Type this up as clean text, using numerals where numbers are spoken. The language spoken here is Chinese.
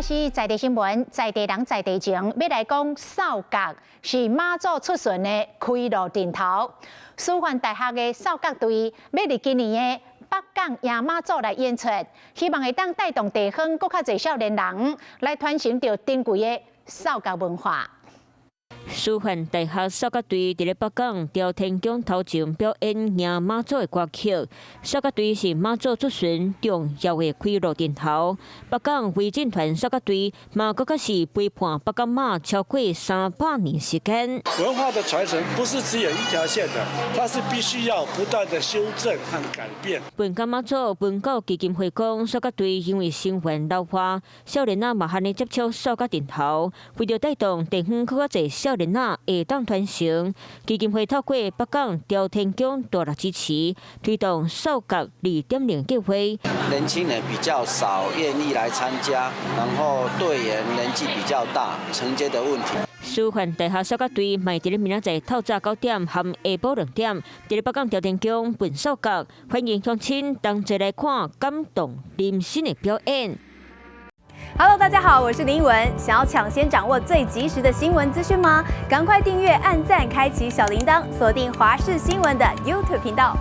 是在地新闻，在地人在地情。要来讲扫角是马祖出巡的开路阵头。师范大学的扫角队要伫今年的北港迎马祖来演出，希望会当带动地方更较侪少年人来传承着珍贵的扫角文化。 师范大学扫角队伫咧北港朝天宫头前表演迎马祖的歌曲。扫角队是马祖出巡重要的开路阵头。北港维进团扫角队嘛，更加是陪伴北港马超过300年时间。文化的传承不是只有一条线的，它是必须要不断的修正和改变。本港马祖文教基金会讲，扫角队因为成员老化，少年仔嘛罕咧接触扫角阵头，为着带动地方更加侪少年仔会当传承，基金会透过北港朝天宫大力支持，推动扫角2.0计划。年轻人比较少愿意来参加，然后队员年纪比较大，承接的问题。师范大学扫角队卖伫咧明仔载透早9点和下晡2点，伫咧北港朝天宫奔扫角，欢迎乡亲同齐来看感动人心的表演。 Hello， 大家好，我是林文。想要抢先掌握最及时的新闻资讯吗？赶快订阅、按赞、开启小铃铛，锁定华视新闻的 YouTube 频道。